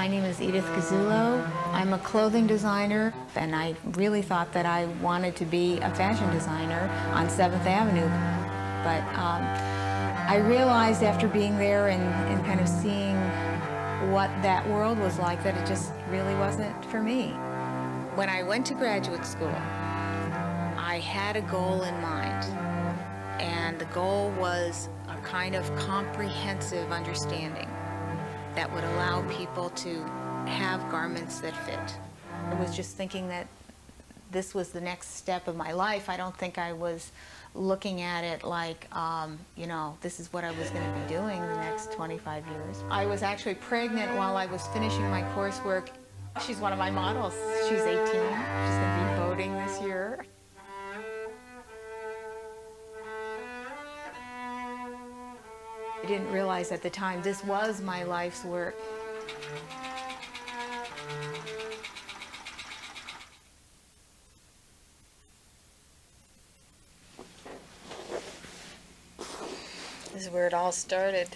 My name is Edith Gazzulo. I'm a clothing designer, and I really thought that I wanted to be a fashion designer on 7th Avenue. But I realized after being there and kind of seeing what that world was like that it just really wasn't for me. When I went to graduate school, I had a goal in mind, and the goal was a kind of comprehensive understanding that would allow people to have garments that fit. I was just thinking that this was the next step of my life. I don't think I was looking at it like, this is what I was going to be doing the next 25 years. I was actually pregnant while I was finishing my coursework. She's one of my models. She's 18. She's going to be boating this year. I didn't realize at the time this was my life's work. This is where it all started.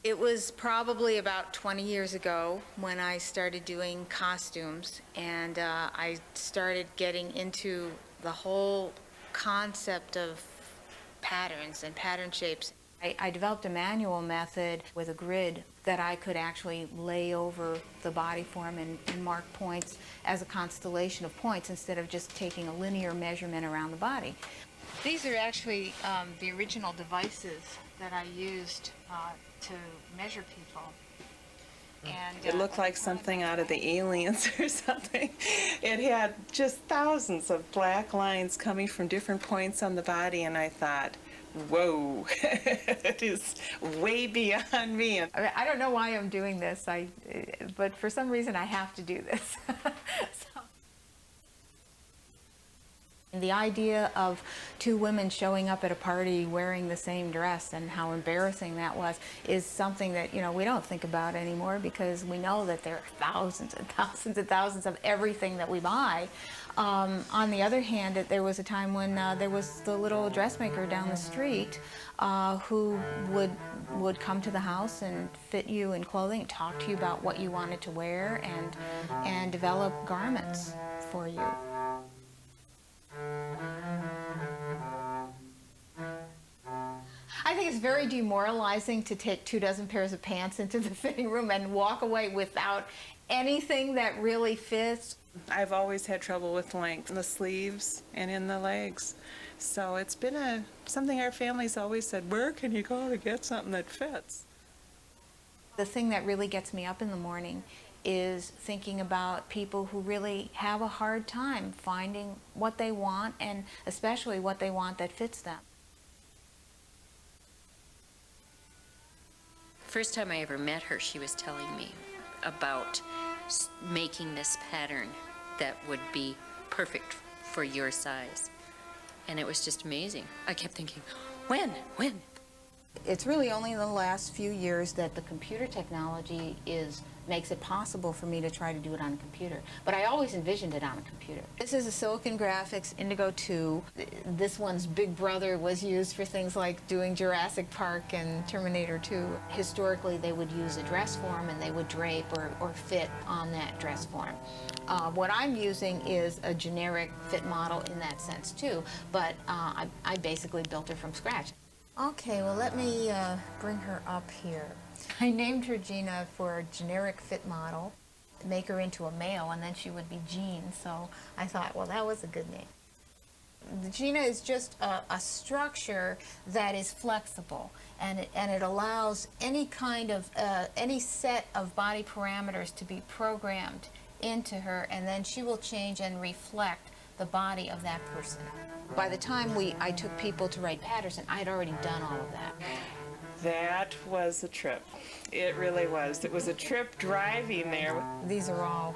It was probably about 20 years ago when I started doing costumes, and I started getting into the whole concept of patterns and pattern shapes. I developed a manual method with a grid that I could actually lay over the body form and mark points as a constellation of points instead of just taking a linear measurement around the body. These are actually the original devices that I used to measure people. And, it looked like something out of the Aliens or something. It had just thousands of black lines coming from different points on the body, and I thought, whoa, it is way beyond me. I don't know why I'm doing this, but for some reason I have to do this. So. The idea of two women showing up at a party wearing the same dress and how embarrassing that was is something that, we don't think about anymore because we know that there are thousands and thousands and thousands of everything that we buy. On the other hand, there was a time when there was the little dressmaker down the street who would come to the house and fit you in clothing and talk to you about what you wanted to wear and develop garments for you. I think it's very demoralizing to take 24 pairs of pants into the fitting room and walk away without anything that really fits. I've always had trouble with length in the sleeves and in the legs. So it's been something our family's always said, where can you go to get something that fits? The thing that really gets me up in the morning is thinking about people who really have a hard time finding what they want, and especially what they want that fits them. First time I ever met her, she was telling me about making this pattern that would be perfect for your size. And it was just amazing. I kept thinking, when? It's really only in the last few years that the computer technology makes it possible for me to try to do it on a computer. But I always envisioned it on a computer. This is a Silicon Graphics Indigo 2. This one's big brother was used for things like doing Jurassic Park and Terminator 2. Historically, they would use a dress form and they would drape or fit on that dress form. What I'm using is a generic fit model in that sense too, but I basically built her from scratch. Okay, well, let me bring her up here. I named her Gina for a generic fit model, make her into a male, and then she would be Jean. So I thought, well, that was a good name. The Gina is just a structure that is flexible, and it allows any kind of, any set of body parameters to be programmed into her, and then she will change and reflect the body of that person. By the time I took people to write Patterson, I had already done all of that. That was a trip. It really was. It was a trip driving there. These are all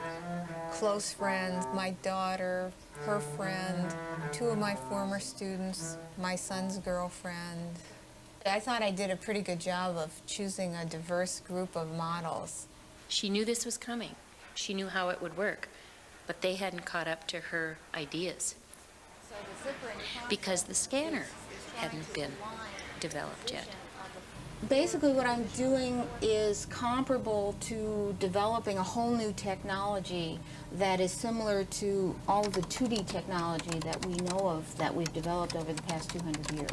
close friends. My daughter, her friend, two of my former students, my son's girlfriend. I thought I did a pretty good job of choosing a diverse group of models. She knew this was coming. She knew how it would work, but they hadn't caught up to her ideas because the scanner hadn't been developed yet. Basically what I'm doing is comparable to developing a whole new technology that is similar to all of the 2D technology that we know of that we've developed over the past 200 years.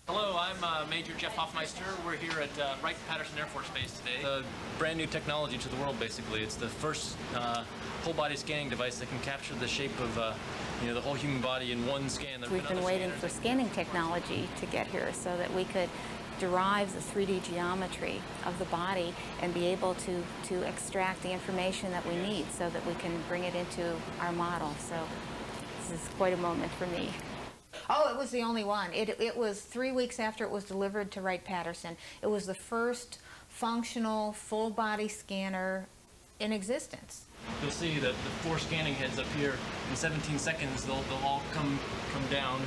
Hello, I'm Major Jeff Hoffmeister. We're here at Wright-Patterson Air Force Base today. A brand new technology to the world, basically. It's the first whole-body scanning device that can capture the shape of the whole human body in one scan. We've been waiting for scanning technology to get here so that we could derive the 3D geometry of the body and be able to extract the information that we need so that we can bring it into our model. So this is quite a moment for me. Oh, it was the only one. It was 3 weeks after it was delivered to Wright-Patterson. It was the first functional full-body scanner in existence. You'll see that the 4 scanning heads up here, in 17 seconds, they'll all come down,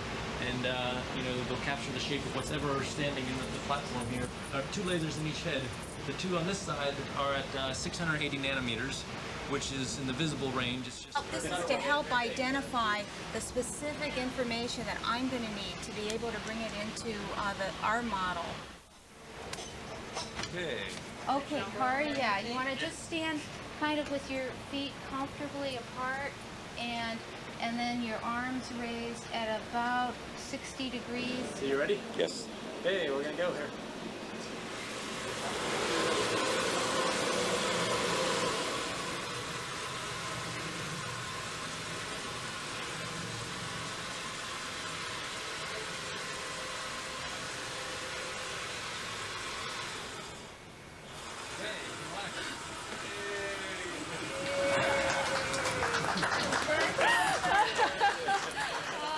and they'll capture the shape of what's ever standing in the platform here. There are 2 lasers in each head. The 2 on this side are at 680 nanometers, which is in the visible range. It's just This is to help identify the specific information that I'm going to need to be able to bring it into our model. okay. Okay, Kari, yeah, you want to just stand kind of with your feet comfortably apart and then your arms raised at about 60 degrees. So you ready? Yes. Okay, we're gonna go here.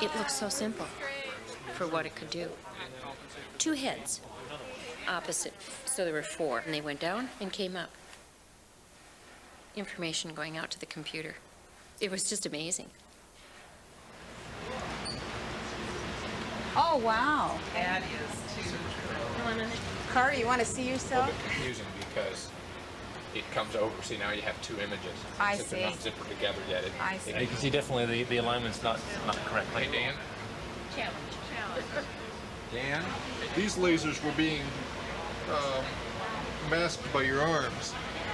It looked so simple for what it could do. 2 heads, opposite, so there were 4, and they went down and came up. Information going out to the computer. It was just amazing. Oh, wow. That is too true. Kari, you want to see A yourself? little bit confusing because it comes over. See, now you have 2 images. I Since they're not see. zippered together yet. I see. You can see definitely the alignment's not correct. Hey, Dan. Dan, these lasers were being masked by your arms,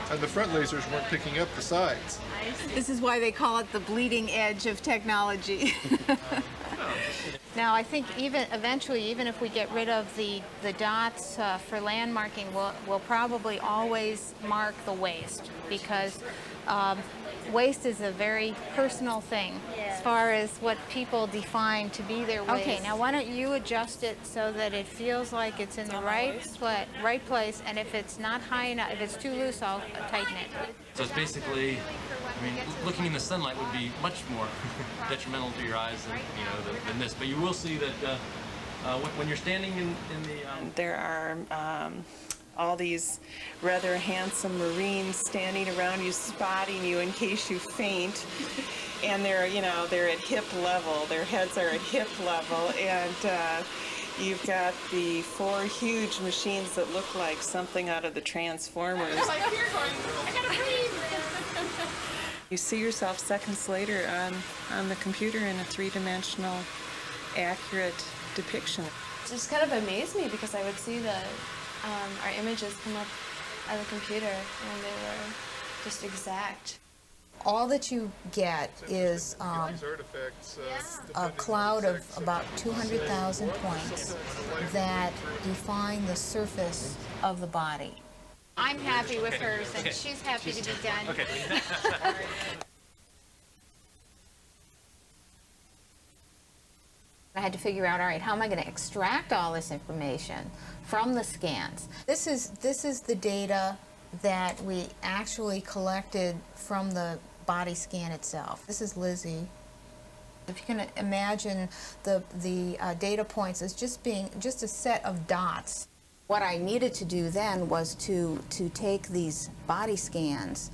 and the front lasers weren't picking up the sides. This is why they call it the bleeding edge of technology. Now, I think eventually, even if we get rid of the dots for landmarking, we'll probably always mark the waist, because waist is a very personal thing as far as what people define to be their waist. Okay, now why don't you adjust it so that it feels like it's in the right place, and if it's not high enough, if it's too loose, I'll tighten it. So it's basically, looking in the sunlight would be much more detrimental to your eyes than this. But you will see that when you're standing in the... There are all these rather handsome Marines standing around you, spotting you in case you faint. And they're at hip level. Their heads are at hip level. And you've got the 4 huge machines that look like something out of the Transformers. You see yourself seconds later on the computer in a 3-dimensional, accurate depiction. It just kind of amazed me because I would see our images come up on the computer and they were just exact. All that you get is These artifacts, a cloud of about 200,000 points that define the surface of the body. I'm happy with hers, and she's happy to be done. Okay. I had to figure out, all right, how am I going to extract all this information from the scans? This is the data that we actually collected from the body scan itself. This is Lizzie. If you can imagine the data points as just being just a set of dots. What I needed to do then was to take these body scans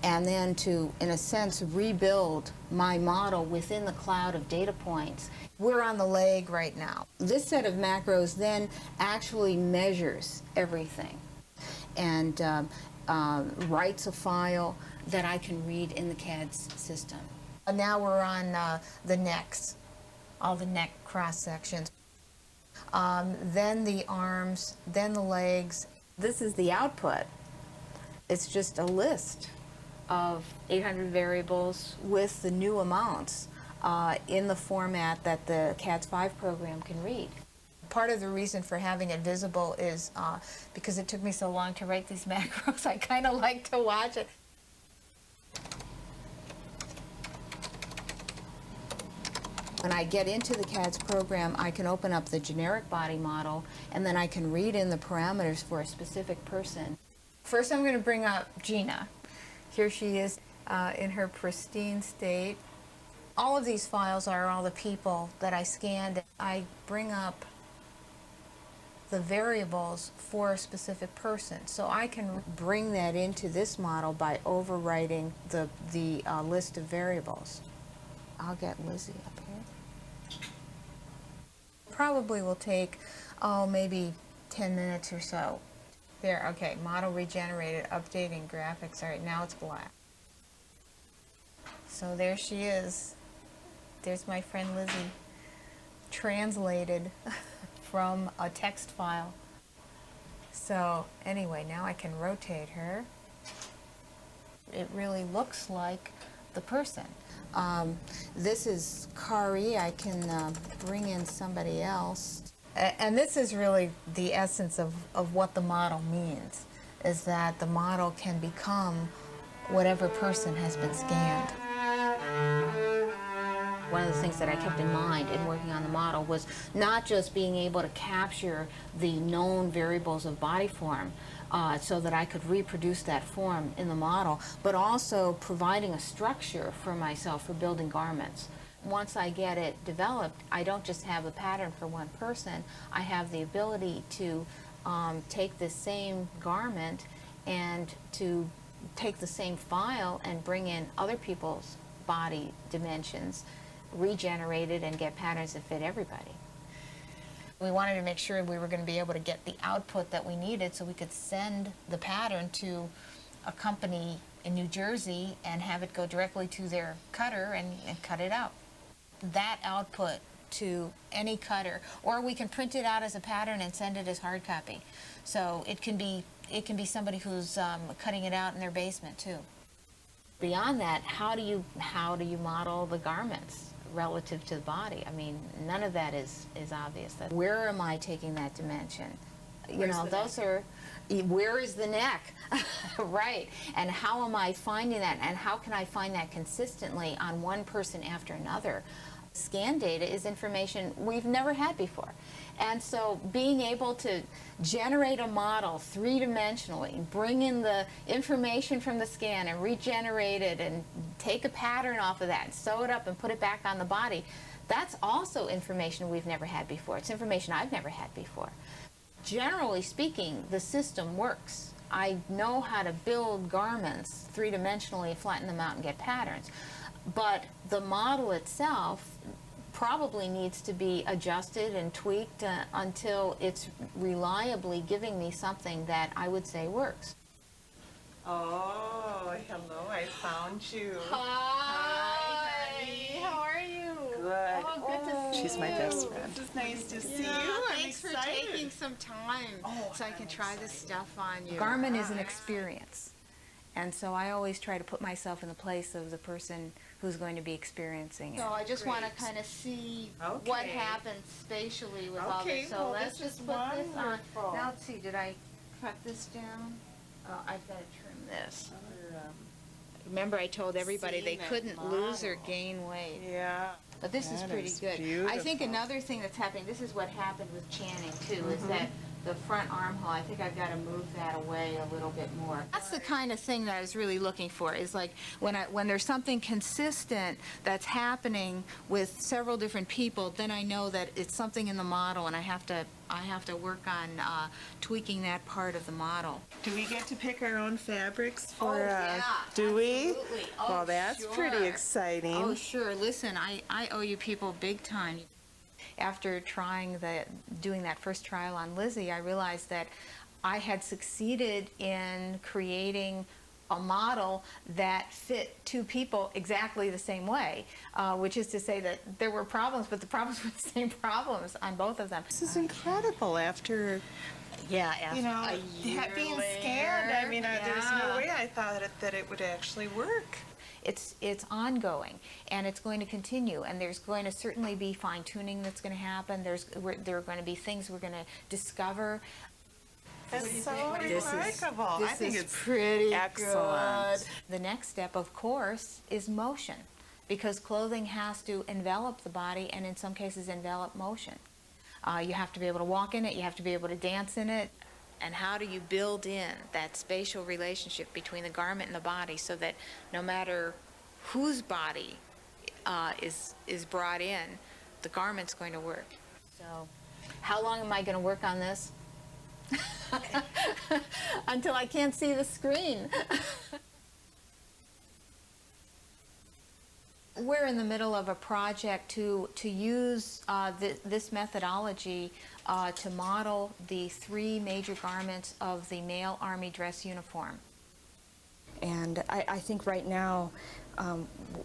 and then to, in a sense, rebuild my model within the cloud of data points. We're on the leg right now. This set of macros then actually measures everything and writes a file that I can read in the CAD system. Now we're on the necks, all the neck cross sections. Then the arms, then the legs. This is the output. It's just a list of 800 variables with the new amounts in the format that the CADS5 program can read. Part of the reason for having it visible is because it took me so long to write these macros. I kind of like to watch it. When I get into the CADS program, I can open up the generic body model, and then I can read in the parameters for a specific person. First, I'm going to bring up Gina. Here she is in her pristine state. All of these files are all the people that I scanned. I bring up the variables for a specific person. So I can bring that into this model by overwriting the list of variables. I'll get Lizzie up here. Probably will take, maybe 10 minutes or so. There, okay, model regenerated, updating graphics. All right, now it's black. So there she is. There's my friend Lizzie, translated from a text file. So anyway, now I can rotate her. It really looks like the person. This is Kari. I can bring in somebody else. And this is really the essence of what the model means, is that the model can become whatever person has been scanned. One of the things that I kept in mind in working on the model was not just being able to capture the known variables of body form so that I could reproduce that form in the model, but also providing a structure for myself for building garments. Once I get it developed, I don't just have a pattern for one person. I have the ability to take the same garment and to take the same file and bring in other people's body dimensions, regenerate it, and get patterns that fit everybody. We wanted to make sure we were going to be able to get the output that we needed so we could send the pattern to a company in New Jersey and have it go directly to their cutter and cut it out. That output to any cutter, or we can print it out as a pattern and send it as hard copy. So it can be somebody who's cutting it out in their basement too. Beyond that, how do you model the garments relative to the body? I mean, none of that is obvious. Where am I taking that dimension? You know, those are, where is the neck? Right. And how am I finding that? And how can I find that consistently on one person after another? Scan data is information we've never had before. And so being able to generate a model three-dimensionally, bring in the information from the scan and regenerate it and take a pattern off of that, sew it up and put it back on the body, that's also information we've never had before. It's information I've never had before. Generally speaking, the system works. I know how to build garments three-dimensionally, flatten them out and get patterns. But the model itself probably needs to be adjusted and tweaked until it's reliably giving me something that I would say works. Oh, hello, I found you. Hi, how are you? Good. Oh, good to see you. She's my best friend. It's nice to see you. I'm Thanks for excited. taking some time so I can try this stuff on you. Garment Garment is an experience. And so I always try to put myself in the place of the person who's going to be experiencing it. So I just want to kind of see what Okay. happens spatially with all Okay, this. So well, let's this is just put this on. wonderful. Now let's see, did I cut this down? I've got to trim this. Remember I told everybody they Seam couldn't and lose or model. gain weight. Yeah. But this is That pretty is good. I think beautiful. another thing that's happening, this is what happened with Channing too, is that the front armhole, I think I've got to move that away a little bit more. That's the kind of thing that I was really looking for, is like when there's something consistent that's happening with several different people, then I know that it's something in the model and I have to work on tweaking that part of the model. Do we get to pick our own fabrics for, Oh, yeah, do we? absolutely. Oh, Well, that's pretty sure. exciting. Oh, sure. Listen, I owe you people big time. After doing that first trial on Lizzie, I realized that I had succeeded in creating a model that fit two people exactly the same way, which is to say that there were problems, but the problems were the same problems on both of them. This is incredible after, Yeah, you know, being scanned. I mean, there's no way I thought that it would actually work. It's ongoing, and it's going to continue, and there's going to certainly be fine-tuning that's going to happen. There are going to be things we're going to discover. It's so remarkable. I think is it's pretty excellent. good. The next step, of course, is motion, because clothing has to envelop the body and in some cases envelop motion. You have to be able to walk in it, you have to be able to dance in it. And how do you build in that spatial relationship between the garment and the body so that no matter whose body is brought in, the garment's going to work. So how long am I going to work on this? Until I can't see the screen. We're in the middle of a project to use this methodology to model the three major garments of the male Army dress uniform. And I think right now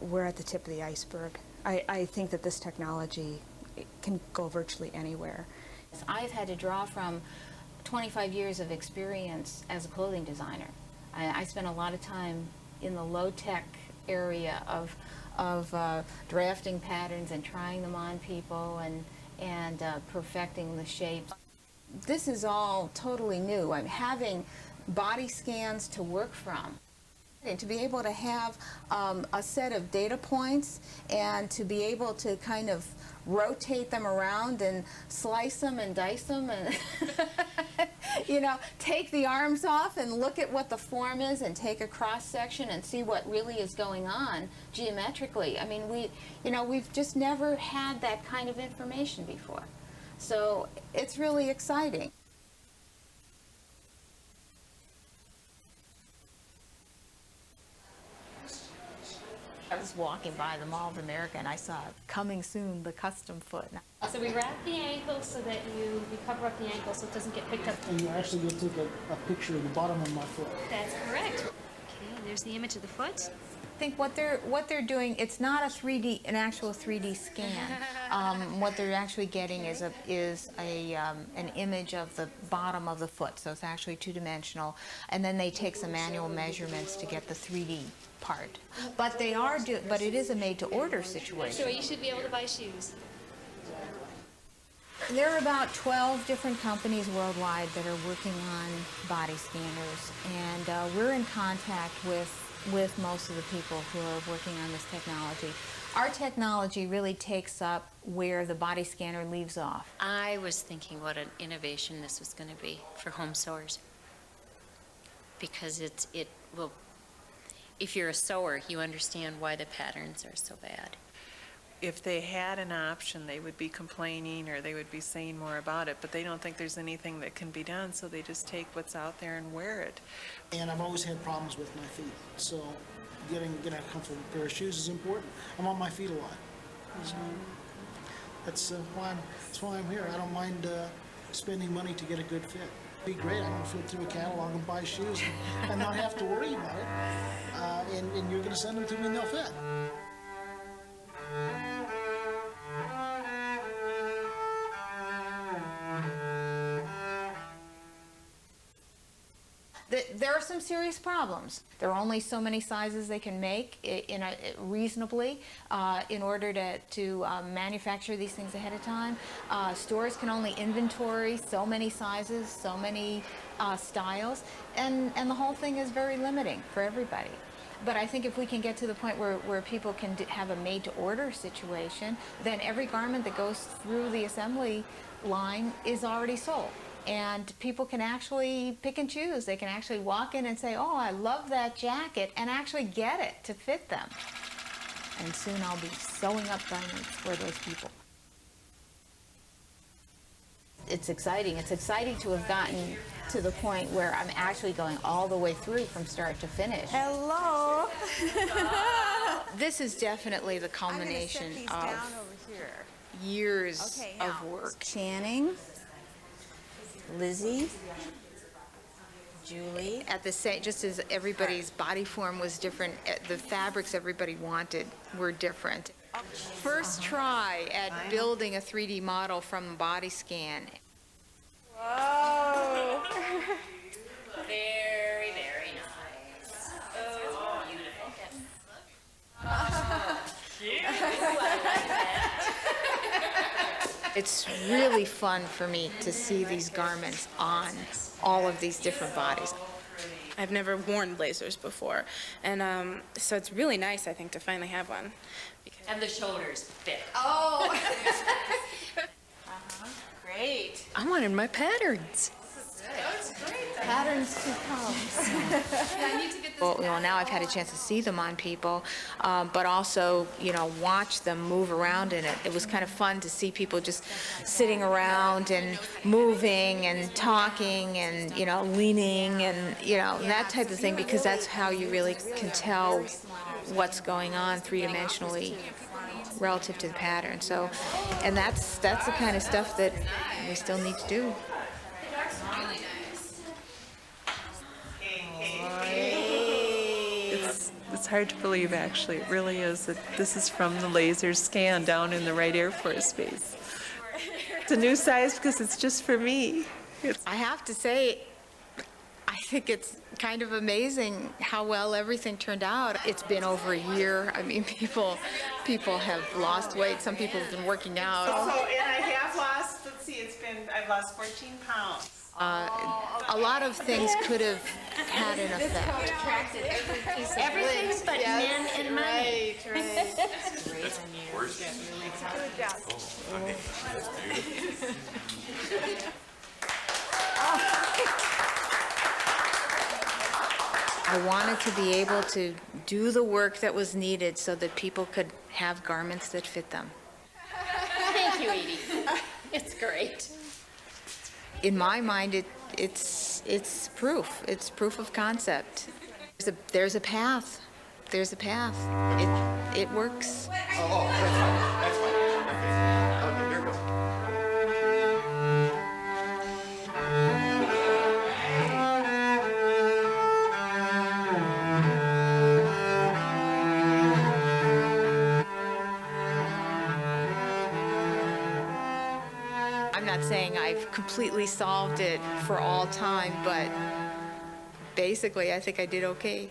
we're at the tip of the iceberg. I think that this technology can go virtually anywhere. I've had to draw from 25 years of experience as a clothing designer. I spent a lot of time in the low-tech area of drafting patterns and trying them on people and perfecting the shapes. This is all totally new. I'm having body scans to work from. And to be able to have a set of data points and to be able to kind of rotate them around and slice them and dice them and you know, take the arms off and look at what the form is and take a cross section and see what really is going on geometrically. I mean, we've just never had that kind of information before. So it's really exciting. I was walking by the Mall of America and I saw coming soon, the custom foot. So we wrap the ankle so that we cover up the ankle so it doesn't get picked up. And you actually get to take a picture of the bottom of my foot. That's correct. Okay, and there's the image of the foot. I think what they're doing, it's not an actual 3D scan. What they're actually getting is an image of the bottom of the foot, so it's actually two-dimensional, and then they take some manual measurements to get the 3D part. But it is a made-to-order situation. So you should be able to buy shoes. There are about 12 different companies worldwide that are working on body scanners, and we're in contact with most of the people who are working on this technology. Our technology really takes up where the body scanner leaves off. I was thinking what an innovation this was going to be for home sewers, because it will, if you're a sewer, you understand why the patterns are so bad. If they had an option, they would be complaining or they would be saying more about it, but they don't think there's anything that can be done, so they just take what's out there and wear it. And I've always had problems with my feet, so getting a comfortable pair of shoes is important. I'm on my feet a lot. So that's why I'm here. I don't mind spending money to get a good fit. It'd be great. I can flip through a catalog and buy shoes and not have to worry about it. And you're going to send them to me and they'll fit. There are some serious problems. There are only so many sizes they can make reasonably in order to manufacture these things ahead of time. Stores can only inventory so many sizes, so many styles, and the whole thing is very limiting for everybody. But I think if we can get to the point where people can have a made-to-order situation, then every garment that goes through the assembly line is already sold. And people can actually pick and choose. They can actually walk in and say, oh, I love that jacket, and actually get it to fit them. And soon I'll be sewing up garments for those people. It's exciting. It's exciting to have gotten to the point where I'm actually going all the way through from start to finish. Hello. This is definitely the culmination of years of work. Channing, Lizzie, Julie. At the same, just as everybody's body form was different, the fabrics everybody wanted were different. First try at building a 3D model from a body scan. Whoa. Very, very nice. Oh, beautiful. It's really fun for me to see these garments on all of these different bodies. I've never worn blazers before, and so it's really nice, I think, to finally have one. And the shoulders fit. Oh! Great. I wanted my patterns. Patterns to come. Well, now I've had a chance to see them on people, but also, watch them move around in it. It was kind of fun to see people just sitting around and moving and talking and, leaning and, that type of thing, because that's how you really can tell what's going on three-dimensionally relative to the pattern. So, and that's the kind of stuff that we still need to do. It's hard to believe, actually. It really is. That this is from the laser scan down in the Wright Air Force Base. It's a new size because it's just for me. I have to say, I think it's kind of amazing how well everything turned out. It's been over a year. I mean, people have lost weight. Some people have been working out. And I have lost, I've lost 14 pounds. A lot of things could have had an effect. Everything but men and money. Right. That's worse. Good job. Oh, nice. That's beautiful. I wanted to be able to do the work that was needed so that people could have garments that fit them. Thank you, Edie. It's great. In my mind, it's proof. It's proof of concept. There's a path. There's a path. It works. Oh, that's fine. That's fine. Okay, here we go. I'm not saying I've completely solved it for all time, but basically I think I did okay.